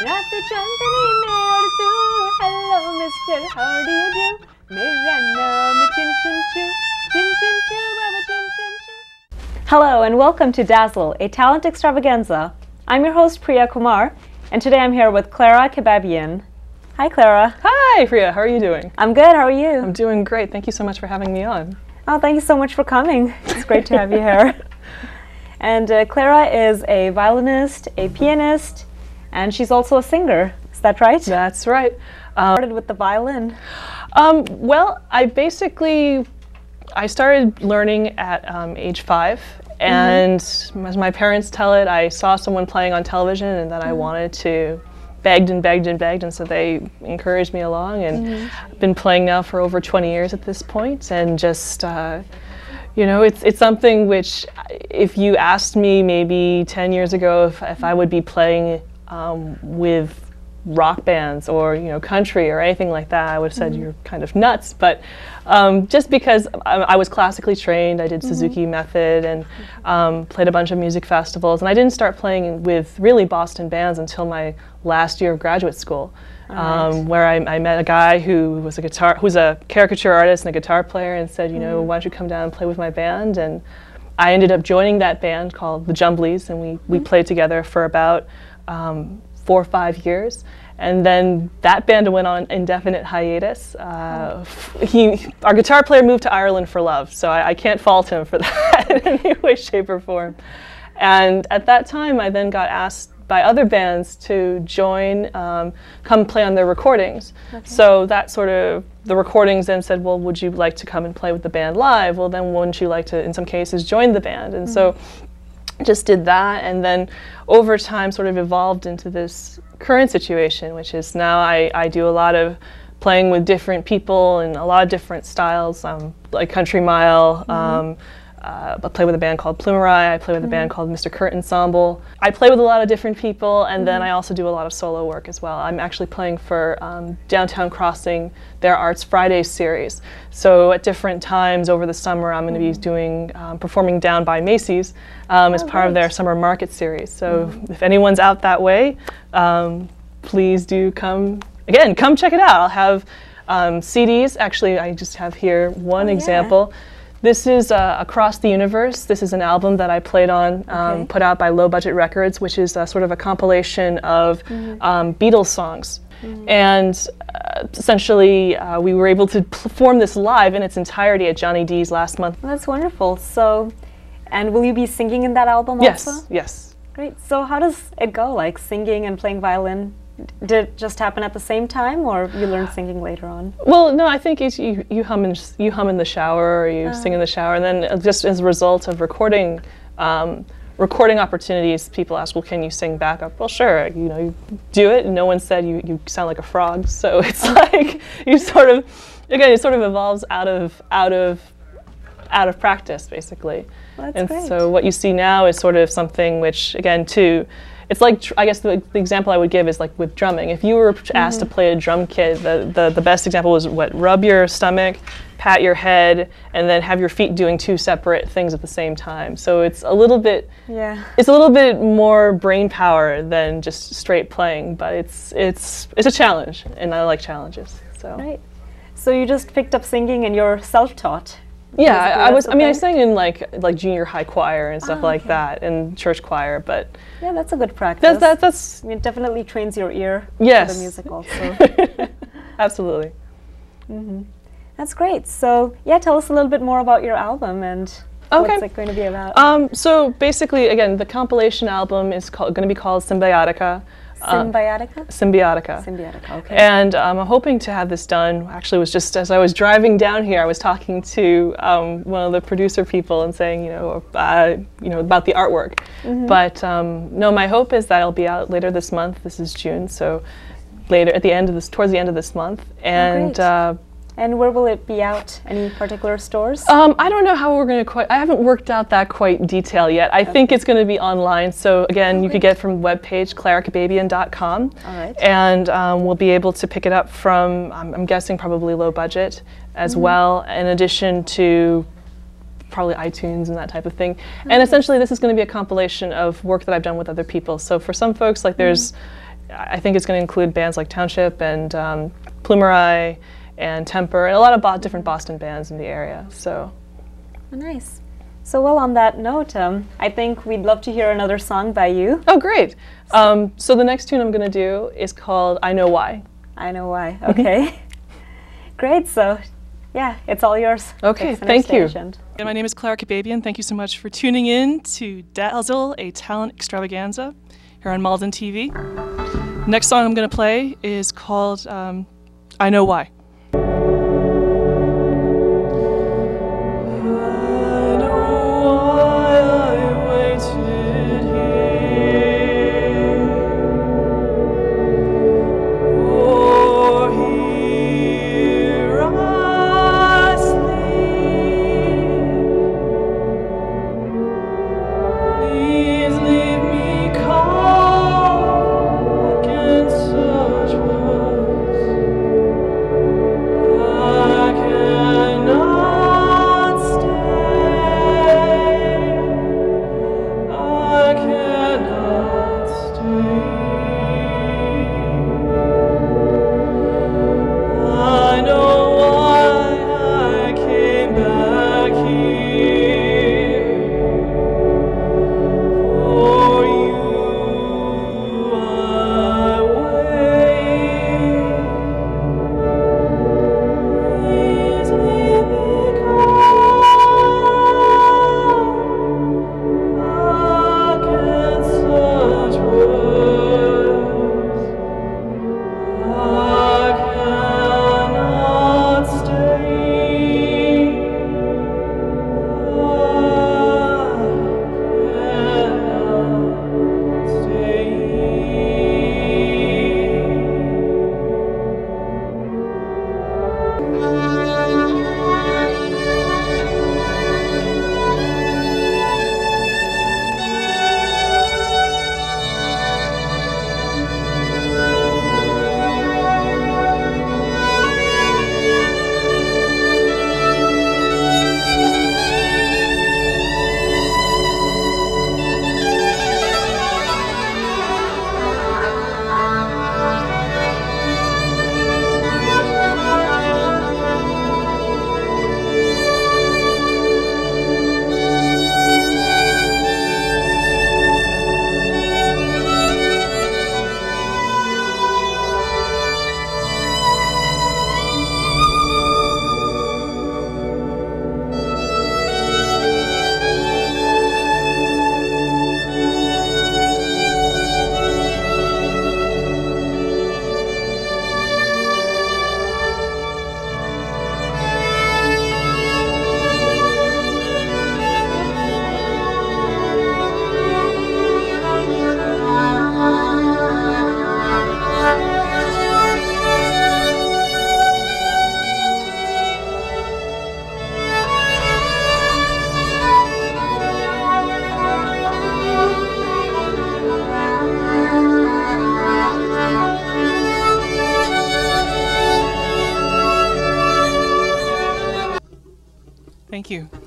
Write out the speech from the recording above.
रात चांदनी में और तू hello mister how do you do मेरा नाम चिन चिन चू चिन चिन चू बाबा चिन चिन चू. Hello and welcome to Dazzle, a talent extravaganza. I'm your host Priya Kumar, and today I'm here with Clara Kebabian. Hi Clara. Hi Priya, how are you doing? I'm good, how are you? I'm doing great, thank you so much for having me on. Oh, thank you so much for coming. It's great to have you here. And Clara is a violinist, a pianist, and she's also a singer. Is that right? That's right. Started with the violin. Well, I started learning at age 5, and as my parents tell it, I saw someone playing on television and that I wanted to, begged and begged and begged, and so they encouraged me along, and I've been playing now for over 20 years at this point, and just you know, it's something which, if you asked me maybe 10 years ago if I would be playing with rock bands or, you know, country or anything like that, I would have said you're kind of nuts. But just because I was classically trained, I did Suzuki method and played a bunch of music festivals, and I didn't start playing with really Boston bands until my last year of graduate school. Where I met a guy who was a caricature artist and a guitar player, and said, you know, why don't you come down and play with my band? And I ended up joining that band called the Jumblies, and we played together for about 4 or 5 years. And then that band went on indefinite hiatus. Our guitar player moved to Ireland for love, so I can't fault him for that in any way, shape, or form. And at that time, I then got asked by other bands to join, come play on their recordings. Okay. So that sort of, the recordings then said, well, would you like to come and play with the band live? Well, then wouldn't you like to, in some cases, join the band? And so just did that, and then over time sort of evolved into this current situation, which is now I do a lot of playing with different people and a lot of different styles, like Country Mile. I play with a band called Plumerai. I play with a band called Mr. Kurt Ensemble. I play with a lot of different people, and then I also do a lot of solo work as well. I'm actually playing for Downtown Crossing, their Arts Fridays series. So at different times over the summer, I'm going to be doing performing down by Macy's as part of their summer market series. So if anyone's out that way, please do come. Again, come check it out. I'll have CDs. Actually, I just have here one example. This is Across the Universe. This is an album that I played on, put out by Low Budget Records, which is sort of a compilation of Beatles songs. And essentially, we were able to perform this live in its entirety at Johnny D's last month. Well, that's wonderful. So, and will you be singing in that album also? Yes, yes. Great. So how does it go, like singing and playing violin? Did it just happen at the same time, or you learned singing later on? Well, no, I think it's you hum in the shower, or you sing in the shower, and then just as a result of recording opportunities, people ask, well, can you sing backup? Well, sure, you know, you do it, and no one said you sound like a frog, so it's like you sort of, again, it sort of evolves out of practice, basically. Well, that's and great. So what you see now is sort of something which, again, too. It's like, I guess the example I would give is like with drumming. If you were asked to play a drum kit, the best example was what? Rub your stomach, pat your head, and then have your feet doing 2 separate things at the same time. So it's a little bit, it's a little bit more brain power than just straight playing, but it's a challenge, and I like challenges. So. Right. So you just picked up singing and you're self-taught. Yeah, I sang in like junior high choir and stuff like that, and church choir, but yeah, that's a good practice. That's I mean, it definitely trains your ear for the music also. Absolutely. That's great. So yeah, tell us a little bit more about your album and what's it going to be about. So basically, again, the compilation album is going to be called Symbiotica. Symbiotica? Symbiotica. Symbiotica, okay. And I'm hoping to have this done. Actually, it was just as I was driving down here, I was talking to one of the producer people and saying, you know, about the artwork. But no, my hope is that it'll be out later this month. This is June, so later towards the end of this month. And and where will it be out? Any particular stores? I don't know how we're going to I haven't worked out that quite detail yet. I think it's going to be online. So again, you could get from the webpage, clarakebabian.com. All right. And we'll be able to pick it up from, I'm guessing, probably Low Budget as well, in addition to probably iTunes and that type of thing. And essentially, this is going to be a compilation of work that I've done with other people. So for some folks, like there's I think it's going to include bands like Township and Plumerai and Temper and a lot of different Boston bands in the area. So nice. So well, on that note, I think we'd love to hear another song by you. Oh, great. So the next tune I'm going to do is called I Know Why. I Know Why. Okay. Great. So yeah, it's all yours. Okay, thank you. And my name is Clara Kababian. Thank you so much for tuning in to Dazzle, a talent extravaganza here on Malden TV. Next song I'm going to play is called I Know Why. Thank you.